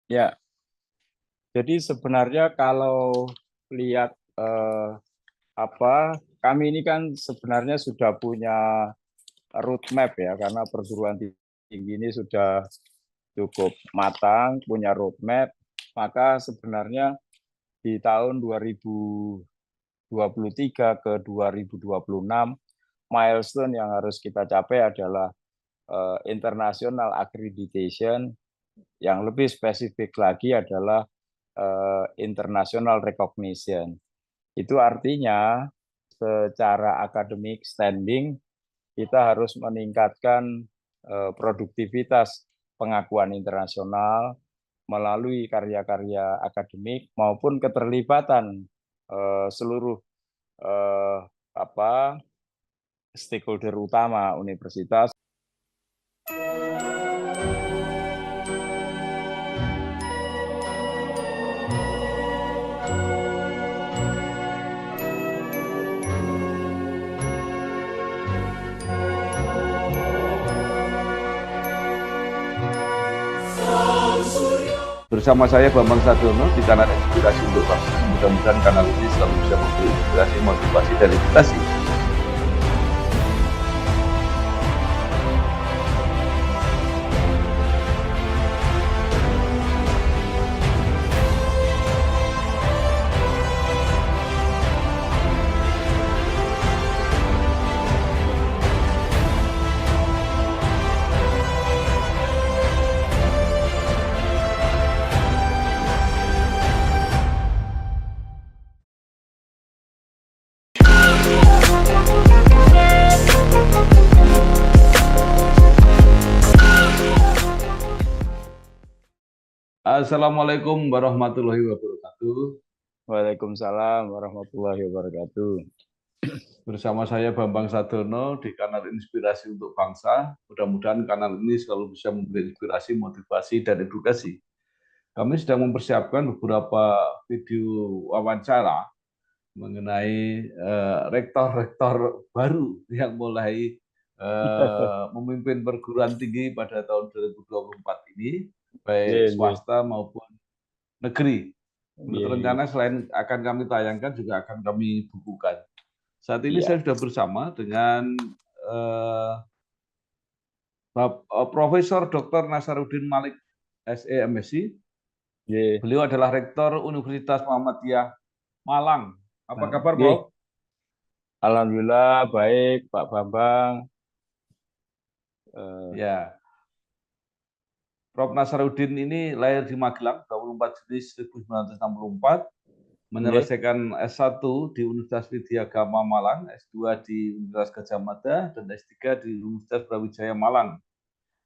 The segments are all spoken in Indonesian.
Ya, jadi sebenarnya kalau lihat kami ini kan sebenarnya sudah punya roadmap ya, karena perguruan tinggi ini sudah cukup matang, punya roadmap. Maka sebenarnya di tahun 2023 ke 2026, milestone yang harus kita capai adalah international accreditation. Yang lebih spesifik lagi adalah international recognition. Itu artinya secara akademik standing kita harus meningkatkan produktivitas pengakuan internasional melalui karya-karya akademik maupun keterlibatan seluruh eh, apa stakeholder utama universitas. Bersama saya Bambang Sadiono di kanal Inspirasi untuk Bangsa. Mudah-mudahan kanal ini selalu bisa memberi inspirasi, motivasi, dan edukasi. Assalamualaikum warahmatullahi wabarakatuh. Waalaikumsalam warahmatullahi wabarakatuh. Bersama saya Bambang Sadiono di kanal Inspirasi untuk Bangsa. Mudah-mudahan kanal ini selalu bisa memberi inspirasi, motivasi, dan edukasi. Kami sedang mempersiapkan beberapa video wawancara mengenai rektor-rektor baru yang mulai memimpin perguruan tinggi pada tahun 2024 ini, baik swasta maupun negeri. Menurut rencana selain akan kami tayangkan juga akan kami bukukan. Saat ini saya sudah bersama dengan Profesor Dr. Nasaruddin Malik, SE MSc. Beliau adalah Rektor Universitas Muhammadiyah Malang. Apa kabar, Prof? Alhamdulillah baik, Pak Bambang. Ya, Prof. Nasaruddin ini lahir di Magelang 24 Juni 1964, menyelesaikan S1 di Universitas Widyagama Malang, S2 di Universitas Gadjah Mada, dan S3 di Universitas Brawijaya Malang.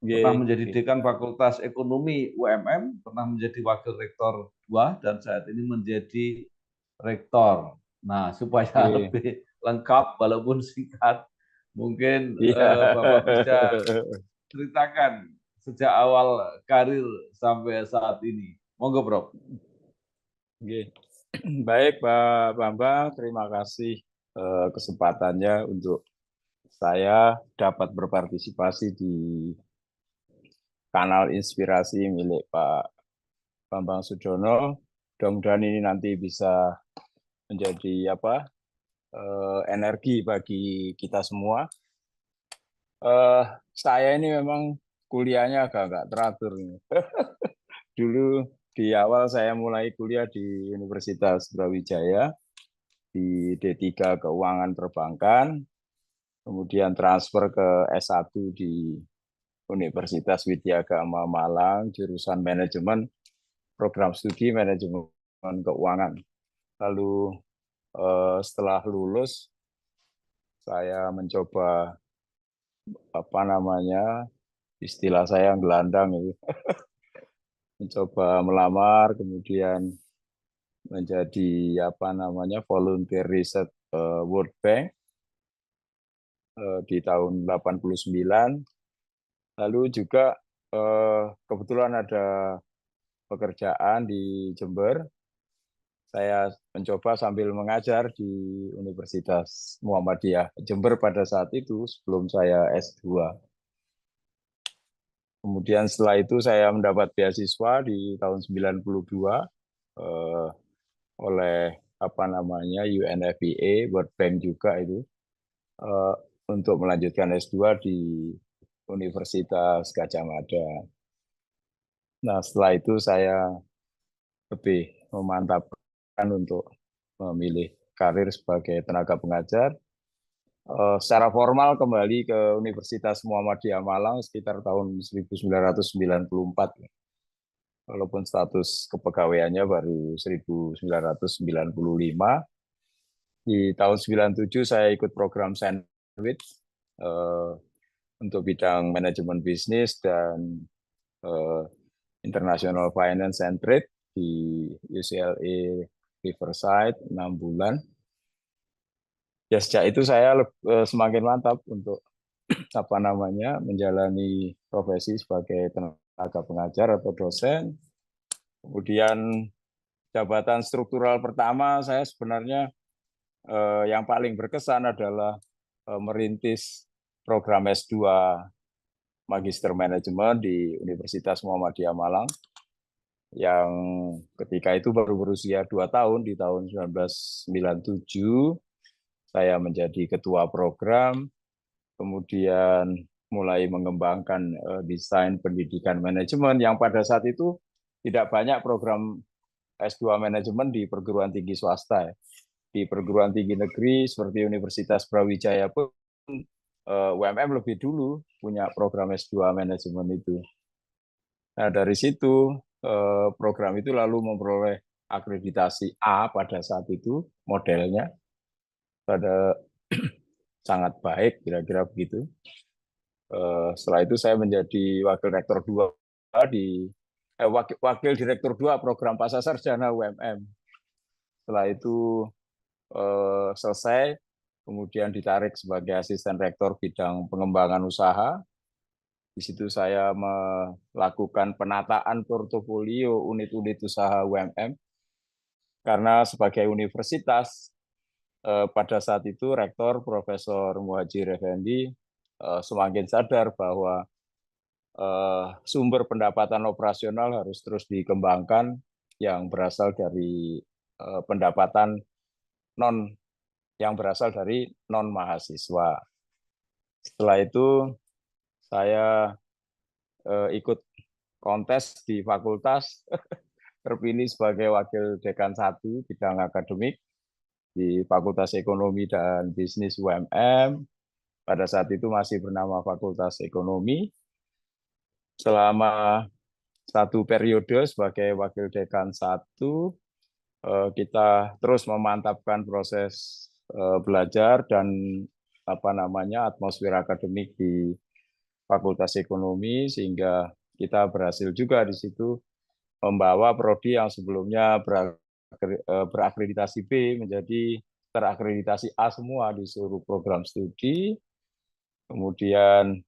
Pernah menjadi Dekan Fakultas Ekonomi UMM, pernah menjadi Wakil Rektor 2, dan saat ini menjadi Rektor. Nah, supaya lebih lengkap walaupun singkat, mungkin Bapak bisa ceritakan sejak awal karir sampai saat ini. Monggo, Prof. Baik, Pak Bambang, terima kasih kesempatannya untuk saya dapat berpartisipasi di kanal Inspirasi milik Pak Bambang Sudiono. Mudah-mudahan ini nanti bisa menjadi energi bagi kita semua. Saya ini memang kuliahnya agak nggak teratur. Dulu di awal saya mulai kuliah di Universitas Brawijaya di D3 Keuangan Perbankan, kemudian transfer ke S1 di Universitas Widyagama Malang, jurusan manajemen, program studi manajemen keuangan. Lalu setelah lulus, saya mencoba istilah saya gelandang itu, mencoba melamar, kemudian menjadi volunteer riset World Bank di tahun 89. Lalu juga kebetulan ada pekerjaan di Jember. Saya mencoba sambil mengajar di Universitas Muhammadiyah Jember pada saat itu sebelum saya S2. Kemudian setelah itu saya mendapat beasiswa di tahun 92 oleh apa namanya UNFPA, World Bank juga itu, untuk melanjutkan S2 di Universitas Gadjah Mada. Nah, setelah itu saya lebih memantapkan untuk memilih karir sebagai tenaga pengajar. Secara formal kembali ke Universitas Muhammadiyah Malang sekitar tahun 1994. Walaupun status kepegawaiannya baru 1995. Di tahun 97 saya ikut program Sandwich untuk bidang manajemen bisnis dan International Finance and Trade di UCLA Riverside 6 bulan. Ya sejak itu saya semakin mantap untuk apa namanya menjalani profesi sebagai tenaga pengajar atau dosen. Kemudian jabatan struktural pertama saya sebenarnya yang paling berkesan adalah merintis program S2 Magister Manajemen di Universitas Muhammadiyah Malang yang ketika itu baru berusia 2 tahun, di tahun 1997 saya menjadi ketua program, kemudian mulai mengembangkan desain pendidikan manajemen yang pada saat itu tidak banyak program S2 manajemen di perguruan tinggi swasta. Di perguruan tinggi negeri seperti Universitas Brawijaya pun UMM lebih dulu punya program S2 manajemen itu. Nah, dari situ program itu lalu memperoleh akreditasi A pada saat itu, modelnya pada sangat baik, kira-kira begitu. Setelah itu saya menjadi wakil rektor 2 di wakil direktur 2 program pasca sarjana UMM. Setelah itu selesai, kemudian ditarik sebagai asisten rektor bidang pengembangan usaha. Di situ saya melakukan penataan portofolio unit-unit usaha UMM, karena sebagai universitas pada saat itu rektor Profesor Muhadjir Effendi semakin sadar bahwa sumber pendapatan operasional harus terus dikembangkan yang berasal dari pendapatan yang berasal dari non mahasiswa. Setelah itu saya ikut kontes di fakultas, terpilih sebagai wakil dekan 1 bidang akademik di Fakultas Ekonomi dan Bisnis UMM. Pada saat itu masih bernama Fakultas Ekonomi. Selama 1 periode sebagai wakil dekan 1, kita terus memantapkan proses belajar dan atmosfer akademik di Fakultas Ekonomi, sehingga kita berhasil juga di situ membawa prodi yang sebelumnya berakreditasi B menjadi terakreditasi A semua di seluruh program studi. Kemudian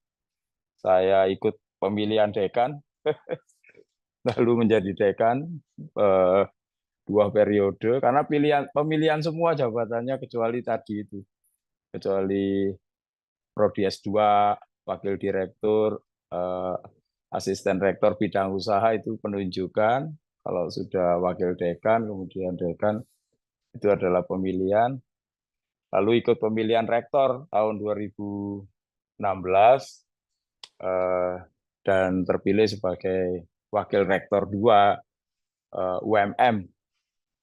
saya ikut pemilihan dekan, lalu menjadi dekan 2 periode, karena pemilihan semua jabatannya kecuali tadi itu, kecuali prodi S2, wakil direktur, asisten rektor bidang usaha itu penunjukan. Kalau sudah wakil dekan, kemudian dekan, itu adalah pemilihan. Lalu ikut pemilihan rektor tahun 2016 dan terpilih sebagai wakil rektor 2 UMM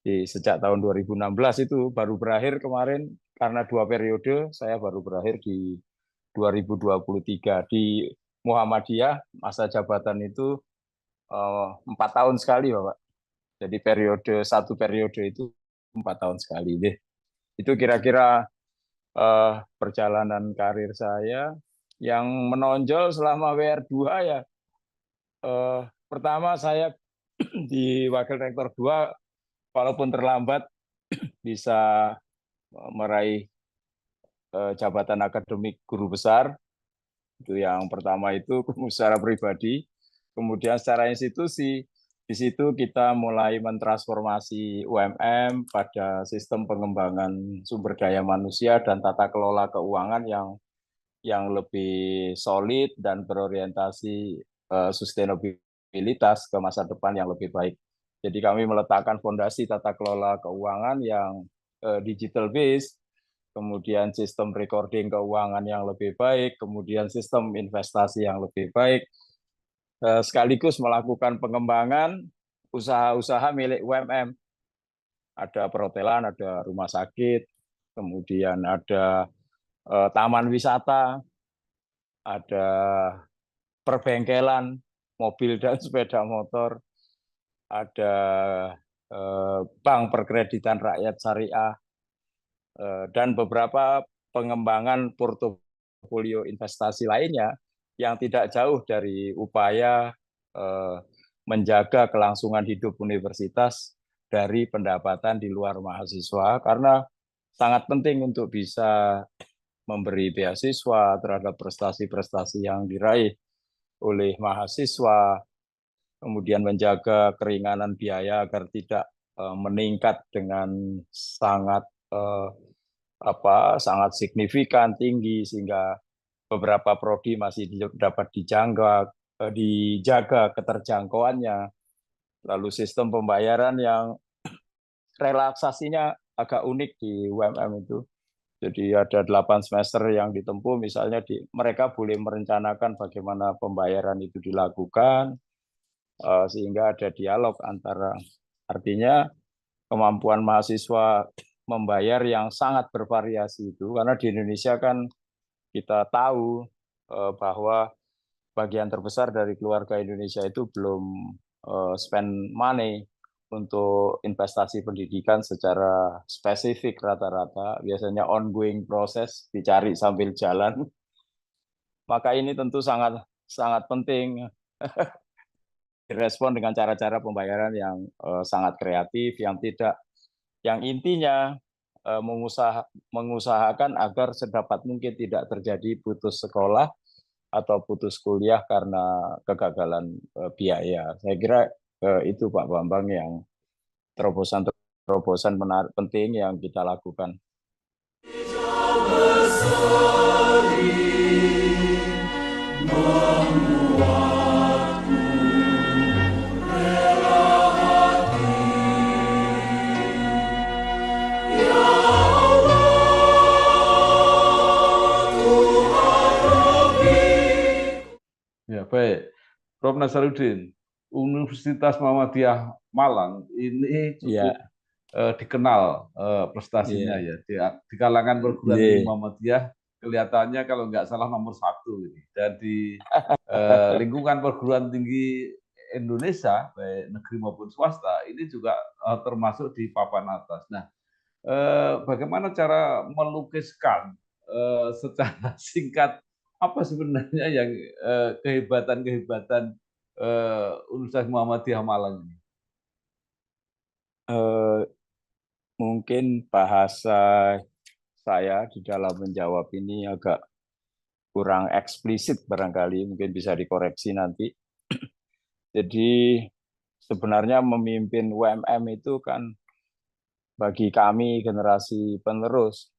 sejak tahun 2016. Itu baru berakhir kemarin, karena 2 periode, saya baru berakhir di 2023. Di Muhammadiyah masa jabatan itu 4 tahun sekali, Bapak. Jadi 1 periode itu 4 tahun sekali deh. Itu kira-kira perjalanan karir saya. Yang menonjol selama WR2 ya, pertama saya di wakil rektor 2, walaupun terlambat bisa meraih jabatan akademik guru besar. Itu yang pertama, itu secara pribadi. Kemudian secara institusi, di situ kita mulai mentransformasi UMM pada sistem pengembangan sumber daya manusia dan tata kelola keuangan yang lebih solid dan berorientasi sustainabilitas ke masa depan yang lebih baik. Jadi kami meletakkan fondasi tata kelola keuangan yang digital based, kemudian sistem recording keuangan yang lebih baik, kemudian sistem investasi yang lebih baik, sekaligus melakukan pengembangan usaha-usaha milik UMM. Ada perhotelan, ada rumah sakit, kemudian ada taman wisata, ada perbengkelan, mobil dan sepeda motor, ada bank perkreditan rakyat syariah, dan beberapa pengembangan portofolio investasi lainnya yang tidak jauh dari upaya menjaga kelangsungan hidup universitas dari pendapatan di luar mahasiswa, karena sangat penting untuk bisa memberi beasiswa terhadap prestasi-prestasi yang diraih oleh mahasiswa, kemudian menjaga keringanan biaya agar tidak meningkat dengan sangat sangat signifikan tinggi, sehingga beberapa prodi masih dapat dijaga keterjangkauannya. Lalu sistem pembayaran yang relaksasinya agak unik di UMM itu. Jadi ada 8 semester yang ditempuh, misalnya mereka boleh merencanakan bagaimana pembayaran itu dilakukan, sehingga ada dialog antara, artinya kemampuan mahasiswa membayar yang sangat bervariasi itu, karena di Indonesia kan kita tahu bahwa bagian terbesar dari keluarga Indonesia itu belum spend money untuk investasi pendidikan secara spesifik, rata-rata biasanya ongoing proses, dicari sambil jalan. Maka ini tentu sangat sangat penting direspon dengan cara-cara pembayaran yang sangat kreatif, yang intinya mengusahakan agar sedapat mungkin tidak terjadi putus sekolah atau putus kuliah karena kegagalan biaya. Saya kira itu Pak Bambang yang terobosan penting yang kita lakukan. Ya, baik. Prof. Nasaruddin, Universitas Muhammadiyah Malang ini cukup dikenal prestasinya ya. Di kalangan perguruan tinggi Muhammadiyah kelihatannya kalau nggak salah nomor 1 ini. Dan di lingkungan perguruan tinggi Indonesia, baik negeri maupun swasta, ini juga termasuk di papan atas. Nah, bagaimana cara melukiskan secara singkat apa sebenarnya yang kehebatan-kehebatan Universitas Muhammadiyah Malang ini? Mungkin bahasa saya di dalam menjawab ini agak kurang eksplisit barangkali, mungkin bisa dikoreksi nanti. Jadi sebenarnya memimpin UMM itu kan bagi kami generasi penerus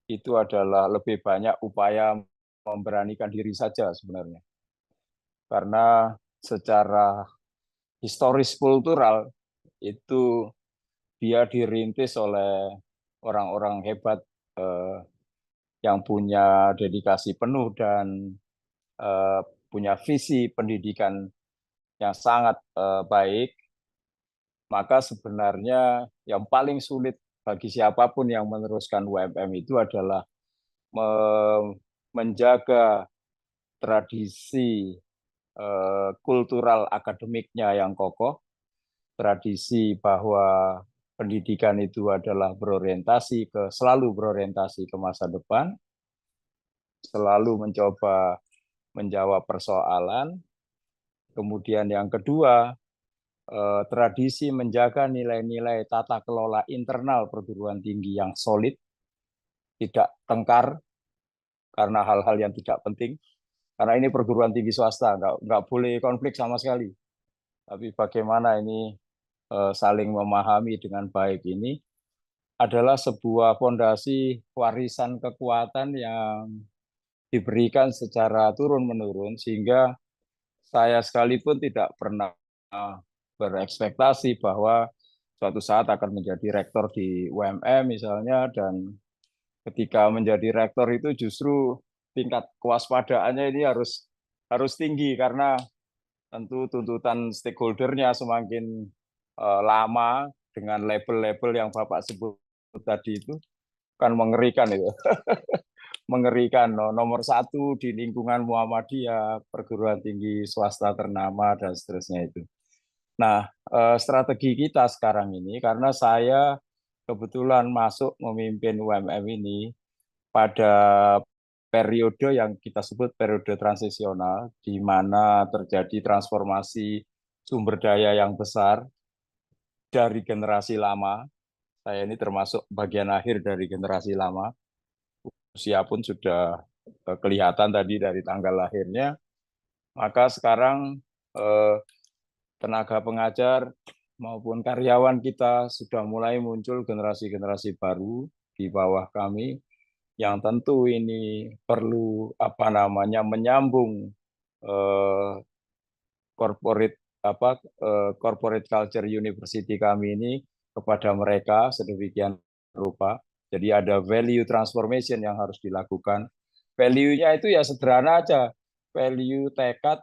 itu adalah lebih banyak upaya memberanikan diri saja sebenarnya. Karena secara historis kultural itu dia dirintis oleh orang-orang hebat yang punya dedikasi penuh dan punya visi pendidikan yang sangat baik. Maka sebenarnya yang paling sulit bagi siapapun yang meneruskan UMM itu adalah menjaga tradisi kultural akademiknya yang kokoh, tradisi bahwa pendidikan itu adalah selalu berorientasi ke masa depan, selalu mencoba menjawab persoalan. Kemudian yang kedua, tradisi menjaga nilai-nilai tata kelola internal perguruan tinggi yang solid, tidak tengkar karena hal-hal yang tidak penting. Karena ini perguruan tinggi swasta, nggak boleh konflik sama sekali. Tapi bagaimana ini saling memahami dengan baik ini adalah sebuah fondasi warisan kekuatan yang diberikan secara turun-menurun, sehingga saya sekalipun tidak pernah berekspektasi bahwa suatu saat akan menjadi rektor di UMM misalnya, dan ketika menjadi rektor itu justru tingkat kewaspadaannya ini harus tinggi karena tentu tuntutan stakeholdernya semakin lama dengan label-label yang Bapak sebut tadi itu kan mengerikan itu. Mengerikan. Nomor satu di lingkungan Muhammadiyah, perguruan tinggi swasta ternama, dan seterusnya itu. Nah, strategi kita sekarang ini, karena saya kebetulan masuk memimpin UMM ini pada periode yang kita sebut periode transisional, di mana terjadi transformasi sumber daya yang besar dari generasi lama. Saya ini termasuk bagian akhir dari generasi lama. Usia pun sudah kelihatan tadi dari tanggal lahirnya. Maka sekarang tenaga pengajar maupun karyawan kita sudah mulai muncul generasi-generasi baru di bawah kami yang tentu ini perlu menyambung corporate corporate culture university kami ini kepada mereka sedemikian rupa. Jadi ada value transformation yang harus dilakukan. Value-nya itu ya sederhana aja. Value tekad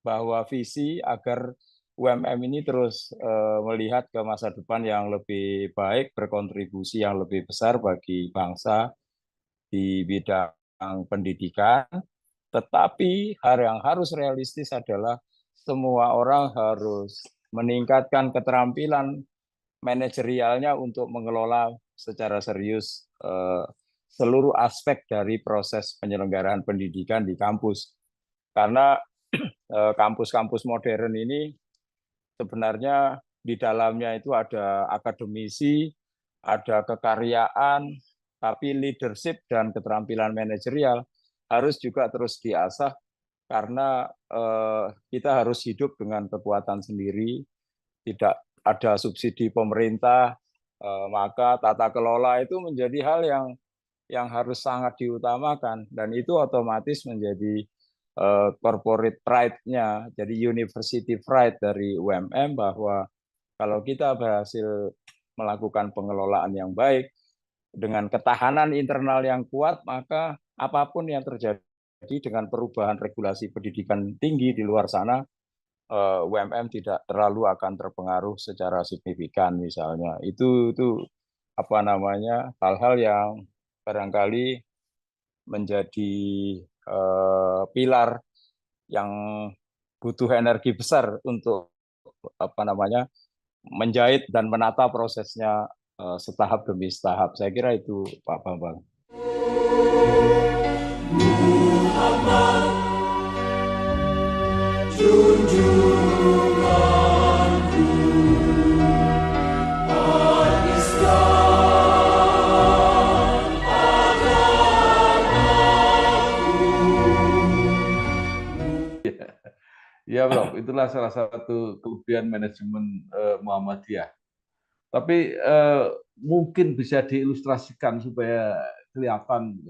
bahwa visi agar UMM ini terus melihat ke masa depan yang lebih baik, berkontribusi yang lebih besar bagi bangsa di bidang pendidikan. Tetapi hal yang harus realistis adalah semua orang harus meningkatkan keterampilan manajerialnya untuk mengelola secara serius seluruh aspek dari proses penyelenggaraan pendidikan di kampus. Karena kampus-kampus modern ini sebenarnya di dalamnya itu ada akademisi, ada kekaryaan, tapi leadership dan keterampilan manajerial harus juga terus diasah karena kita harus hidup dengan kekuatan sendiri, tidak ada subsidi pemerintah, maka tata kelola itu menjadi hal yang harus sangat diutamakan, dan itu otomatis menjadi corporate pride-nya, jadi university pride dari UMM, bahwa kalau kita berhasil melakukan pengelolaan yang baik dengan ketahanan internal yang kuat, maka apapun yang terjadi dengan perubahan regulasi pendidikan tinggi di luar sana, UMM tidak terlalu akan terpengaruh secara signifikan misalnya. Itu hal-hal yang barangkali menjadi pilar yang butuh energi besar untuk menjahit dan menata prosesnya setahap demi setahap. Saya kira itu, Pak Bambang. Ya, Bro, itulah salah satu kelebihan manajemen Muhammadiyah. Tapi mungkin bisa diilustrasikan supaya kelihatan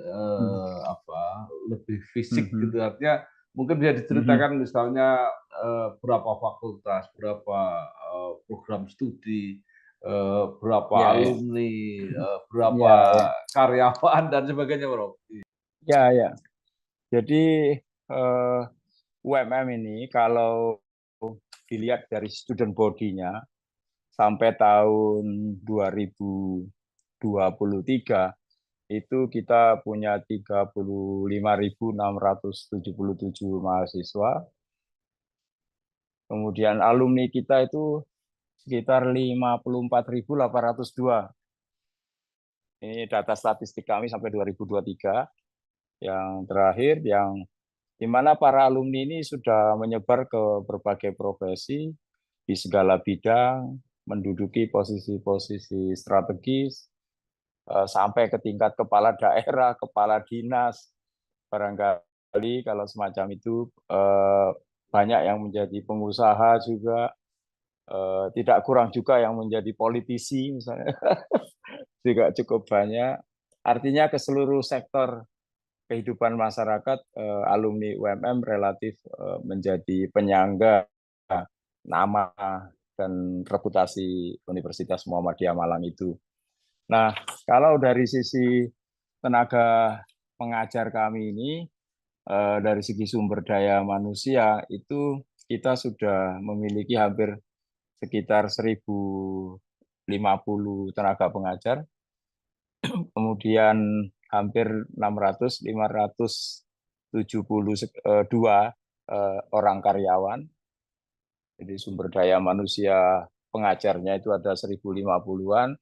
lebih fisik gitu. Artinya mungkin bisa diceritakan misalnya berapa fakultas, berapa program studi, berapa alumni, berapa karyawan dan sebagainya, Bro. Ya. Jadi UMM ini kalau dilihat dari student body-nya sampai tahun 2023 itu kita punya 35.677 mahasiswa. Kemudian alumni kita itu sekitar 54.802. Ini data statistik kami sampai 2023. Yang terakhir, di mana para alumni ini sudah menyebar ke berbagai profesi di segala bidang, menduduki posisi-posisi strategis, sampai ke tingkat kepala daerah, kepala dinas. Barangkali kalau semacam itu banyak yang menjadi pengusaha juga, tidak kurang juga yang menjadi politisi misalnya, juga cukup banyak. Artinya ke seluruh sektor kehidupan masyarakat, alumni UMM relatif menjadi penyangga nama dan reputasi Universitas Muhammadiyah Malang itu. Nah, kalau dari sisi tenaga pengajar kami ini, dari segi sumber daya manusia itu kita sudah memiliki hampir sekitar 1.050 tenaga pengajar, kemudian hampir 572 orang karyawan. Jadi sumber daya manusia pengajarnya itu ada 1.050-an,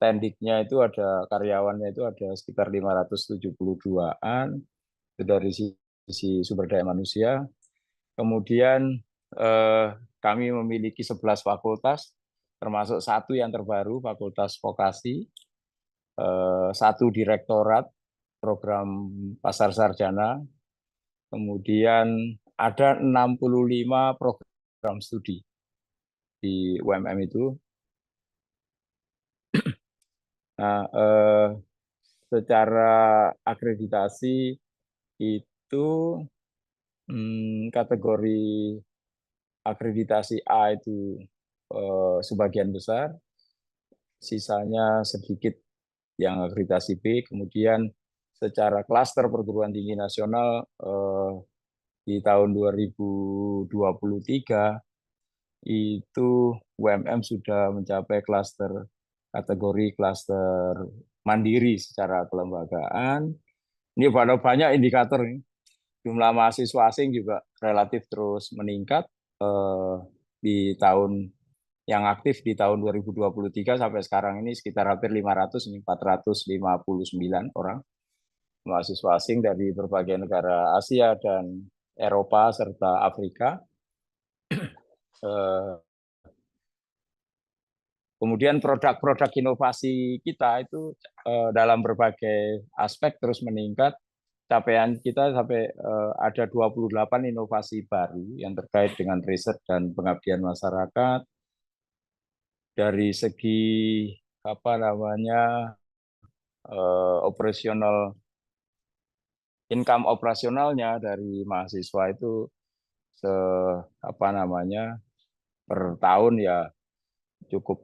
tendiknya itu ada, karyawannya itu ada sekitar 572-an, itu dari sisi sumber daya manusia. Kemudian kami memiliki 11 fakultas, termasuk satu yang terbaru, Fakultas Vokasi, satu direktorat program pasar sarjana, kemudian ada 65 program studi di UMM itu. Nah, secara akreditasi itu kategori akreditasi A itu sebagian besar, sisanya sedikit yang akreditasi B. Kemudian secara klaster perguruan tinggi nasional di tahun 2023 itu UMM sudah mencapai kategori klaster mandiri secara kelembagaan. Ini banyak indikator nih. Jumlah mahasiswa asing juga relatif terus meningkat di tahun yang aktif di tahun 2023 sampai sekarang ini sekitar hampir 459 orang mahasiswa asing dari berbagai negara Asia dan Eropa serta Afrika. Kemudian produk-produk inovasi kita itu dalam berbagai aspek terus meningkat. Capaian kita sampai ada 28 inovasi baru yang terkait dengan riset dan pengabdian masyarakat. Dari segi operasional, income operasionalnya dari mahasiswa itu per tahun ya cukup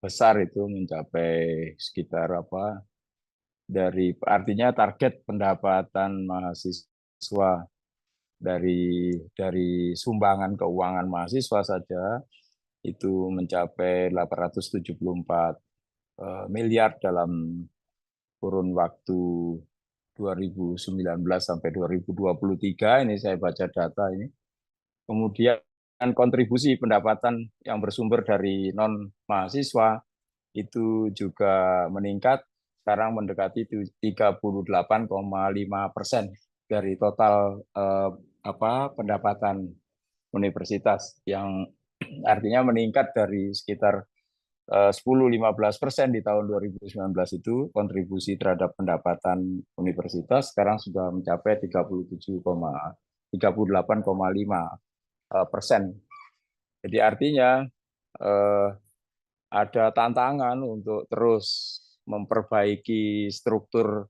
besar, itu mencapai sekitar artinya target pendapatan mahasiswa dari sumbangan keuangan mahasiswa saja itu mencapai 874 miliar dalam kurun waktu 2019 sampai 2023, ini saya baca data ini. Kemudian kontribusi pendapatan yang bersumber dari non mahasiswa itu juga meningkat, sekarang mendekati 38,5% dari total pendapatan universitas, yang artinya meningkat dari sekitar 10-15% di tahun 2019 itu kontribusi terhadap pendapatan universitas, sekarang sudah mencapai 38,5%. Jadi artinya ada tantangan untuk terus memperbaiki struktur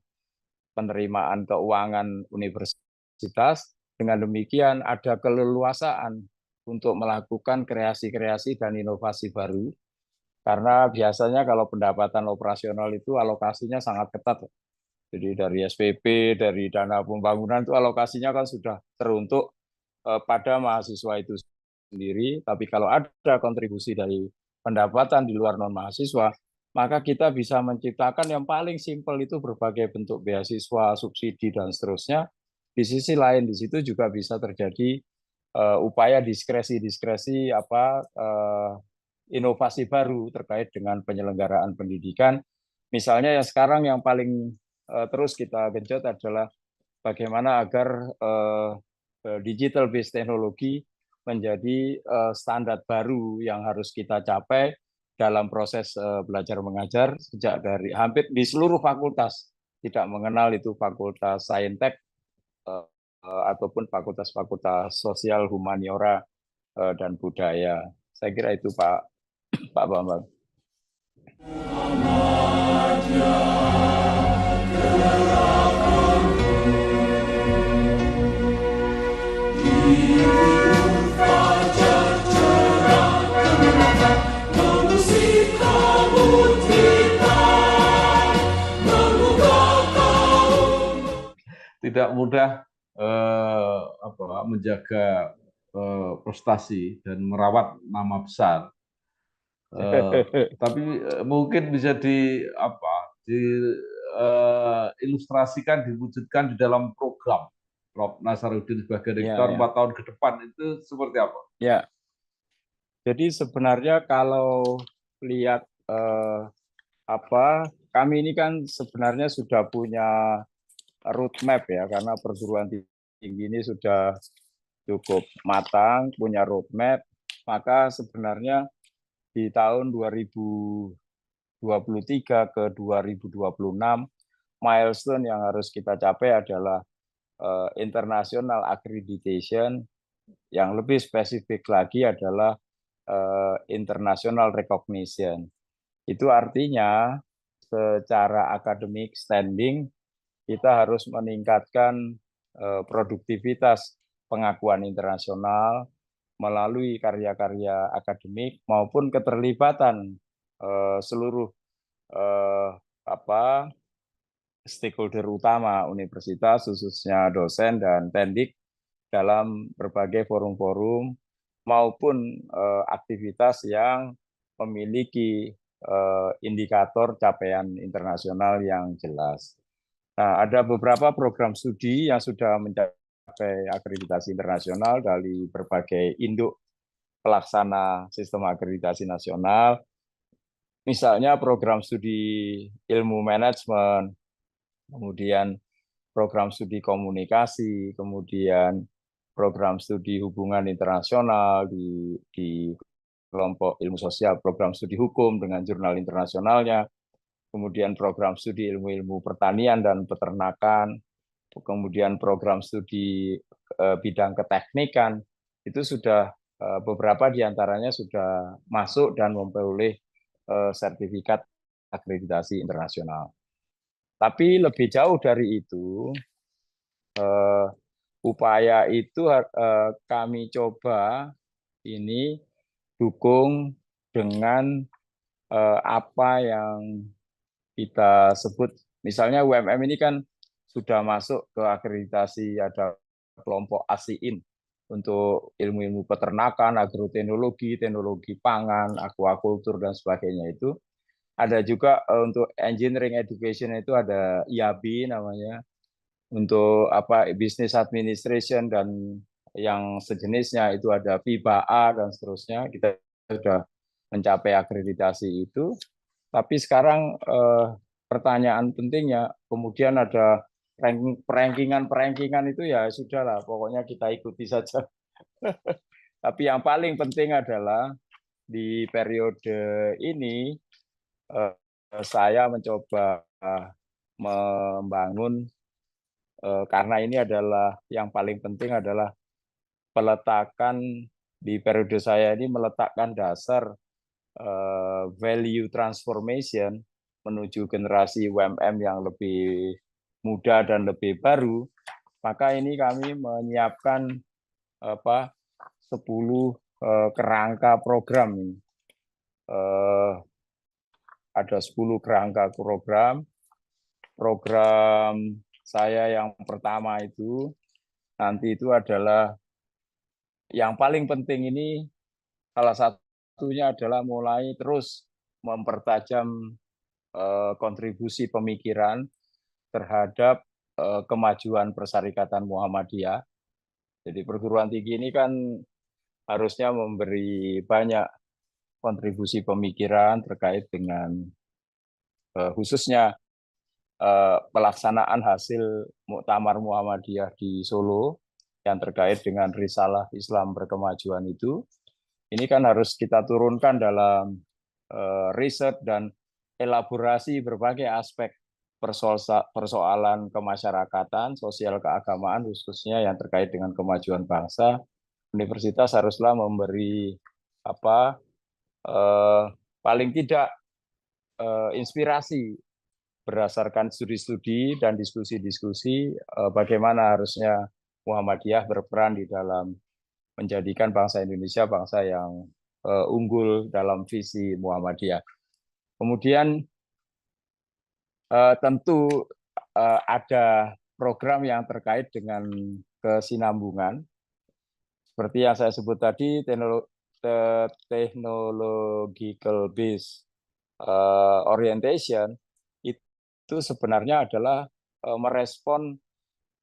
penerimaan keuangan universitas. Dengan demikian ada keleluasaan untuk melakukan kreasi-kreasi dan inovasi baru. Karena biasanya kalau pendapatan operasional itu alokasinya sangat ketat. Jadi dari SPP, dari dana pembangunan itu alokasinya kan sudah teruntuk pada mahasiswa itu sendiri. Tapi kalau ada kontribusi dari pendapatan di luar non-mahasiswa, maka kita bisa menciptakan yang paling simpel itu berbagai bentuk beasiswa, subsidi, dan seterusnya. Di sisi lain, di situ juga bisa terjadi upaya diskresi-diskresi inovasi baru terkait dengan penyelenggaraan pendidikan. Misalnya yang sekarang yang paling terus kita genjot adalah bagaimana agar digital based teknologi menjadi standar baru yang harus kita capai dalam proses belajar mengajar sejak dari hampir di seluruh fakultas, tidak mengenal itu fakultas saintek ataupun fakultas-fakultas sosial, humaniora, dan budaya. Saya kira itu Pak Bambang. Muhammadiyah, tidak mudah menjaga prestasi dan merawat nama besar. Tapi mungkin bisa ilustrasikan, diwujudkan di dalam program Prof. Nasaruddin sebagai rektor 4 tahun ke depan itu seperti apa? Ya, jadi sebenarnya kalau lihat kami ini kan sebenarnya sudah punya roadmap ya, karena perguruan tinggi ini sudah cukup matang, punya roadmap, maka sebenarnya di tahun 2023 ke 2026 milestone yang harus kita capai adalah international accreditation, yang lebih spesifik lagi adalah international recognition. Itu artinya secara akademik standing kita harus meningkatkan produktivitas pengakuan internasional melalui karya-karya akademik maupun keterlibatan seluruh stakeholder utama universitas, khususnya dosen dan tendik dalam berbagai forum-forum maupun aktivitas yang memiliki indikator capaian internasional yang jelas. Nah, ada beberapa program studi yang sudah mencapai akreditasi internasional dari berbagai induk pelaksana sistem akreditasi nasional. Misalnya program studi ilmu manajemen, kemudian program studi komunikasi, kemudian program studi hubungan internasional di kelompok ilmu sosial, program studi hukum dengan jurnal internasionalnya, kemudian program studi ilmu-ilmu pertanian dan peternakan, kemudian program studi bidang keteknikan, itu sudah beberapa diantaranya sudah masuk dan memperoleh sertifikat akreditasi internasional. Tapi lebih jauh dari itu, upaya itu kami coba ini dukung dengan apa yang kita sebut, misalnya UMM ini kan sudah masuk ke akreditasi, ada kelompok ASIIN untuk ilmu-ilmu peternakan, agroteknologi, teknologi pangan, aquaculture dan sebagainya itu. Ada juga untuk engineering education itu ada IAB namanya, untuk business administration dan yang sejenisnya itu ada FIBA-A dan seterusnya. Kita sudah mencapai akreditasi itu. Tapi sekarang pertanyaan pentingnya, kemudian ada perankingan itu ya sudahlah, pokoknya kita ikuti saja. Tapi yang paling penting adalah di periode ini saya mencoba membangun, karena ini adalah yang paling penting adalah peletakan di periode saya ini, meletakkan dasar value transformation menuju generasi UMM yang lebih muda dan lebih baru. Maka ini kami menyiapkan 10 kerangka program. Ada 10 kerangka program. Program saya yang pertama itu nanti itu adalah yang paling penting ini, salah satunya adalah mulai terus mempertajam kontribusi pemikiran terhadap kemajuan Persyarikatan Muhammadiyah. Jadi perguruan tinggi ini kan harusnya memberi banyak kontribusi pemikiran terkait dengan khususnya pelaksanaan hasil Muktamar Muhammadiyah di Solo yang terkait dengan risalah Islam berkemajuan itu. Ini kan harus kita turunkan dalam riset dan elaborasi berbagai aspek persoalan kemasyarakatan, sosial keagamaan khususnya yang terkait dengan kemajuan bangsa. Universitas haruslah memberi paling tidak inspirasi berdasarkan studi-studi dan diskusi-diskusi bagaimana harusnya Muhammadiyah berperan di dalam menjadikan bangsa Indonesia bangsa yang unggul dalam visi Muhammadiyah. Kemudian tentu ada program yang terkait dengan kesinambungan. Seperti yang saya sebut tadi, technological based orientation itu sebenarnya adalah merespon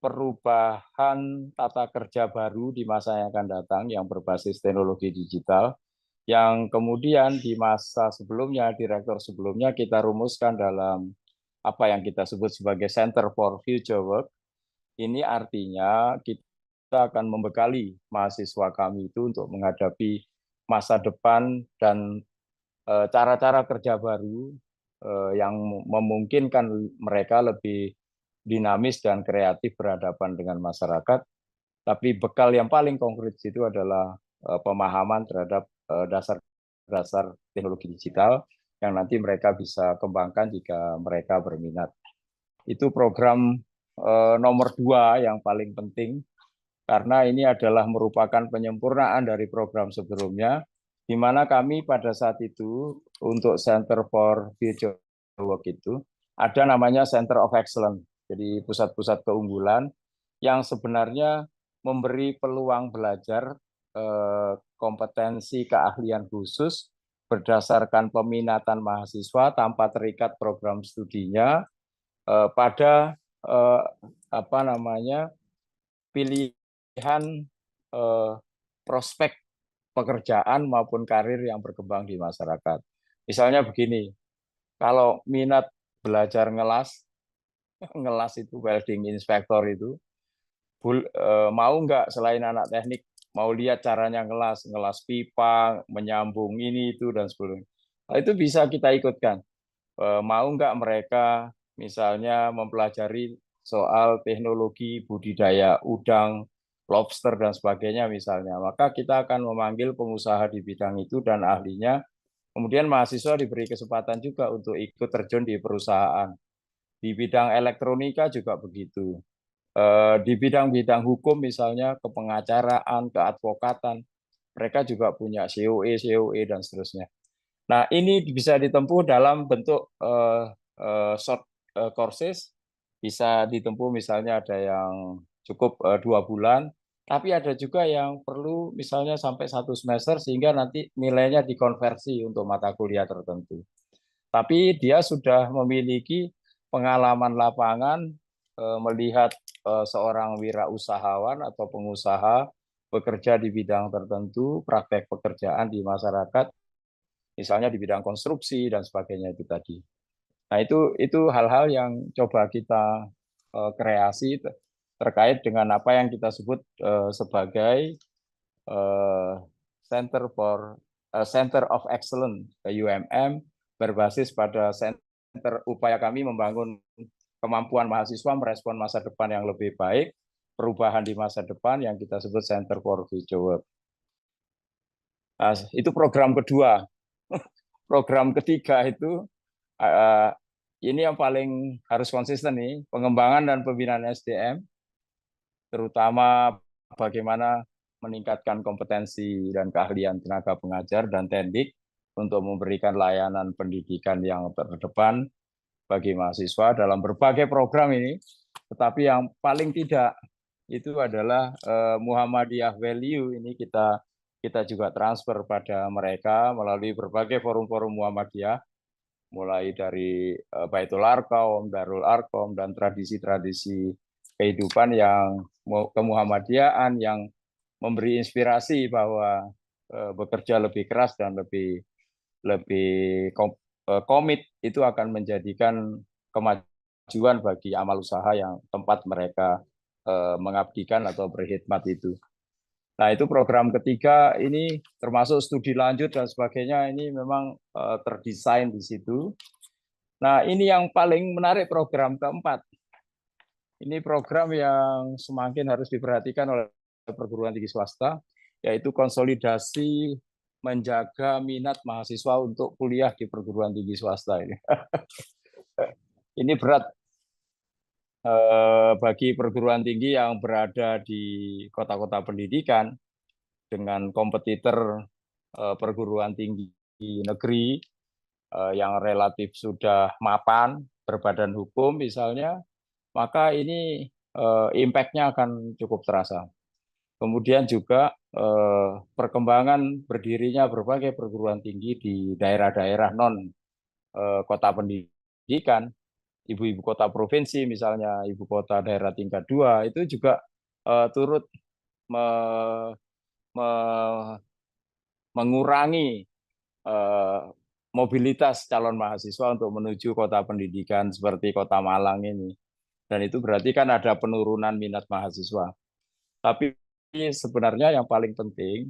perubahan tata kerja baru di masa yang akan datang yang berbasis teknologi digital, yang kemudian di masa sebelumnya, di rektor sebelumnya kita rumuskan dalam apa yang kita sebut sebagai Center for Future Work. Ini artinya kita akan membekali mahasiswa kami itu untuk menghadapi masa depan dan cara-cara kerja baru yang memungkinkan mereka lebih dinamis dan kreatif berhadapan dengan masyarakat. Tapi bekal yang paling konkret itu adalah pemahaman terhadap dasar-dasar teknologi digital yang nanti mereka bisa kembangkan jika mereka berminat. Itu program nomor 2 yang paling penting, karena ini adalah merupakan penyempurnaan dari program sebelumnya, di mana kami pada saat itu untuk Center for Future Work itu ada namanya Center of Excellence, jadi pusat-pusat keunggulan yang sebenarnya memberi peluang belajar kompetensi keahlian khusus berdasarkan peminatan mahasiswa tanpa terikat program studinya pada pilihan prospek pekerjaan maupun karir yang berkembang di masyarakat. Misalnya begini, kalau minat belajar ngelas itu welding inspector itu, mau nggak selain anak teknik, mau lihat caranya ngelas pipa, menyambung ini itu dan sebagainya. Nah, itu bisa kita ikutkan. Mau nggak mereka misalnya mempelajari soal teknologi budidaya udang, lobster dan sebagainya misalnya, maka kita akan memanggil pengusaha di bidang itu dan ahlinya. Kemudian mahasiswa diberi kesempatan juga untuk ikut terjun di perusahaan. Di bidang elektronika juga begitu. Di bidang-bidang hukum misalnya kepengacaraan, keadvokatan, mereka juga punya COE dan seterusnya. Nah, ini bisa ditempuh dalam bentuk short courses, bisa ditempuh misalnya ada yang cukup 2 bulan, tapi ada juga yang perlu misalnya sampai 1 semester sehingga nanti nilainya dikonversi untuk mata kuliah tertentu. Tapi dia sudah memiliki pengalaman lapangan melihat seorang wirausahawan atau pengusaha bekerja di bidang tertentu, praktek pekerjaan di masyarakat, misalnya di bidang konstruksi dan sebagainya itu tadi. Nah, itu hal-hal yang coba kita kreasi terkait dengan apa yang kita sebut sebagai Center of Excellence UMM, berbasis pada upaya kami membangun kemampuan mahasiswa merespon masa depan yang lebih baik, perubahan di masa depan yang kita sebut Center for Future Work. Nah, itu program kedua. Program ketiga itu ini yang paling harus konsisten nih, pengembangan dan pembinaan SDM, terutama bagaimana meningkatkan kompetensi dan keahlian tenaga pengajar dan tendik untuk memberikan layanan pendidikan yang terdepan bagi mahasiswa dalam berbagai program ini. Tetapi yang paling tidak itu adalah Muhammadiyah Value, ini kita juga transfer pada mereka melalui berbagai forum-forum Muhammadiyah, mulai dari Baitul Arqam, Darul Arqam, dan tradisi-tradisi kehidupan yang kemuhammadiyaan yang memberi inspirasi bahwa bekerja lebih keras dan lebih komit itu akan menjadikan kemajuan bagi amal usaha yang tempat mereka mengabdikan atau berkhidmat itu. Nah, itu program ketiga, ini termasuk studi lanjut dan sebagainya, ini memang terdesain di situ. Nah, ini yang paling menarik, program keempat. Ini program yang semakin harus diperhatikan oleh perguruan tinggi swasta, yaitu konsolidasi menjaga minat mahasiswa untuk kuliah di perguruan tinggi swasta ini. Ini berat bagi perguruan tinggi yang berada di kota-kota pendidikan dengan kompetitor perguruan tinggi negeri yang relatif sudah mapan, berbadan hukum misalnya, maka ini impact-nya akan cukup terasa. Kemudian juga perkembangan berdirinya berbagai perguruan tinggi di daerah-daerah non kota pendidikan, ibu-ibu kota provinsi misalnya, ibu kota daerah tingkat 2 itu juga turut me- me- mengurangi eh, mobilitas calon mahasiswa untuk menuju kota pendidikan seperti Kota Malang ini. Dan itu berarti kan ada penurunan minat mahasiswa. Tapi sebenarnya yang paling penting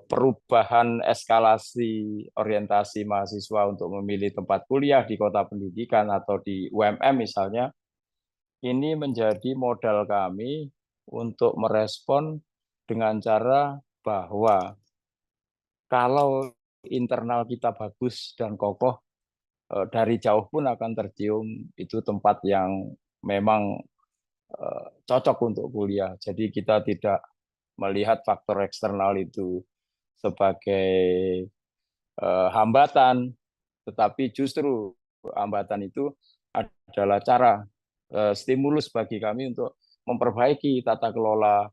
perubahan eskalasi orientasi mahasiswa untuk memilih tempat kuliah di kota pendidikan atau di UMM misalnya, ini menjadi modal kami untuk merespon dengan cara bahwa kalau internal kita bagus dan kokoh, dari jauh pun akan tercium itu tempat yang memang cocok untuk kuliah. Jadi kita tidak melihat faktor eksternal itu sebagai hambatan, tetapi justru hambatan itu adalah cara stimulus bagi kami untuk memperbaiki tata kelola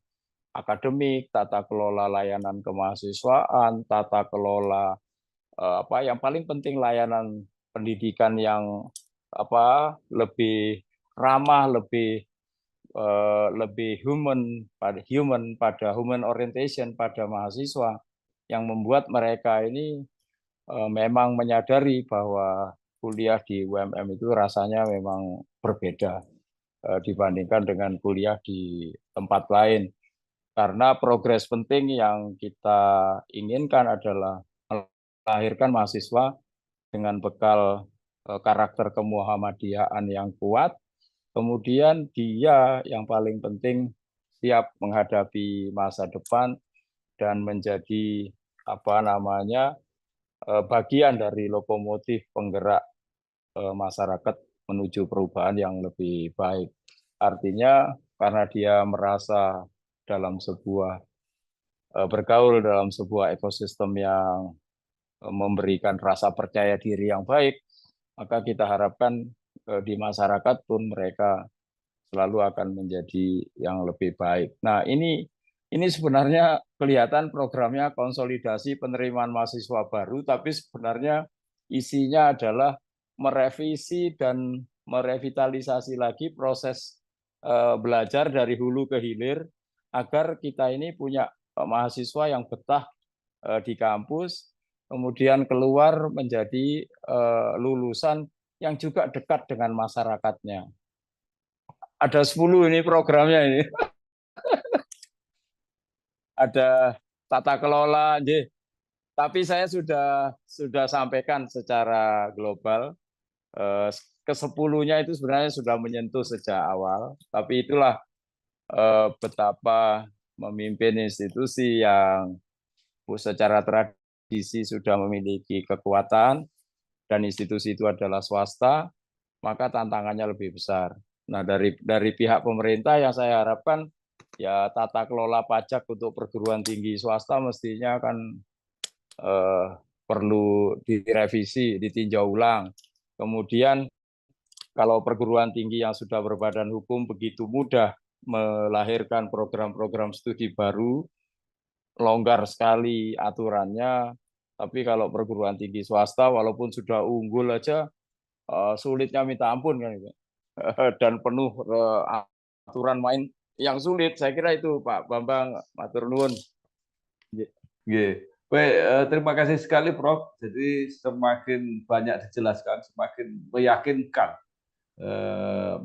akademik, tata kelola layanan kemahasiswaan, tata kelola apa yang paling penting layanan pendidikan yang apa lebih ramah, lebih human pada human orientation pada mahasiswa yang membuat mereka ini memang menyadari bahwa kuliah di UMM itu rasanya memang berbeda dibandingkan dengan kuliah di tempat lain. Karena progres penting yang kita inginkan adalah melahirkan mahasiswa dengan bekal karakter kemuhamadiyahan yang kuat, kemudian dia yang paling penting siap menghadapi masa depan dan menjadi apa namanya bagian dari lokomotif penggerak masyarakat menuju perubahan yang lebih baik. Artinya karena dia merasa dalam sebuah bergaul dalam sebuah ekosistem yang memberikan rasa percaya diri yang baik, maka kita harapkan di masyarakat pun mereka selalu akan menjadi yang lebih baik. Nah, ini sebenarnya kelihatan programnya konsolidasi penerimaan mahasiswa baru, tapi sebenarnya isinya adalah merevisi dan merevitalisasi lagi proses belajar dari hulu ke hilir agar kita ini punya mahasiswa yang betah di kampus, kemudian keluar menjadi lulusan yang juga dekat dengan masyarakatnya. Ada 10 ini programnya ini. Ada tata kelola, tapi saya sudah sampaikan secara global. Ke-10-nya itu sebenarnya sudah menyentuh sejak awal, tapi itulah betapa memimpin institusi yang secara tradisi sudah memiliki kekuatan dan institusi itu adalah swasta, maka tantangannya lebih besar. Nah, dari pihak pemerintah yang saya harapkan ya tata kelola pajak untuk perguruan tinggi swasta mestinya kan eh, perlu direvisi, ditinjau ulang. Kemudian kalau perguruan tinggi yang sudah berbadan hukum begitu mudah melahirkan program-program studi baru, longgar sekali aturannya, tapi kalau perguruan tinggi swasta walaupun sudah unggul aja sulitnya minta ampun kan itu. Dan penuh aturan main yang sulit. Saya kira itu Pak Bambang, matur nuwun. Yeah. Baik, terima kasih sekali Prof. Jadi semakin banyak dijelaskan, semakin meyakinkan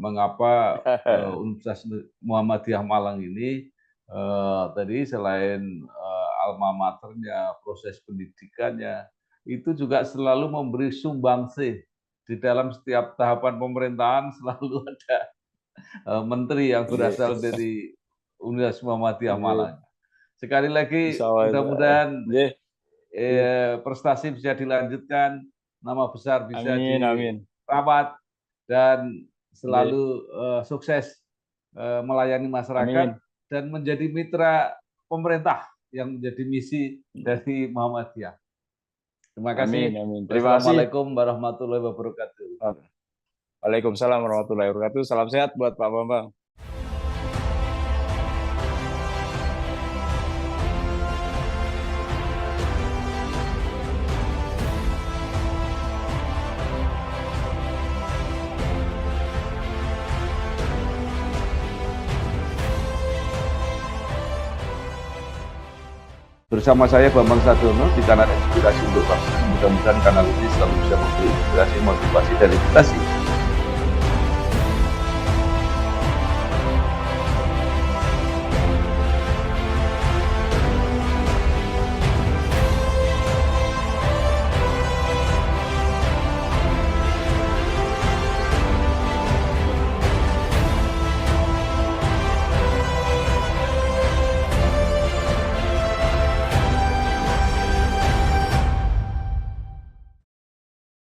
mengapa Universitas Muhammadiyah Malang ini tadi selain alma maternya, proses pendidikannya, itu juga selalu memberi sumbangsih di dalam setiap tahapan pemerintahan selalu ada menteri yang berasal dari Universitas Muhammadiyah Malang. Sekali lagi, mudah-mudahan prestasi bisa dilanjutkan, nama besar bisa amin. dirawat, dan selalu sukses melayani masyarakat Amin. dan menjadi mitra pemerintah yang menjadi misi dari Muhammadiyah. Terima kasih. Amin. Terima kasih. Wassalamualaikum warahmatullahi wabarakatuh. Waalaikumsalam warahmatullahi wabarakatuh. Salam sehat buat Pak Bambang. Bersama saya Bambang Sadiono di kanal Inspirasi untuk Bangsa. Mudah-mudahan kanal ini selalu bisa memberi inspirasi, motivasi, dan edukasi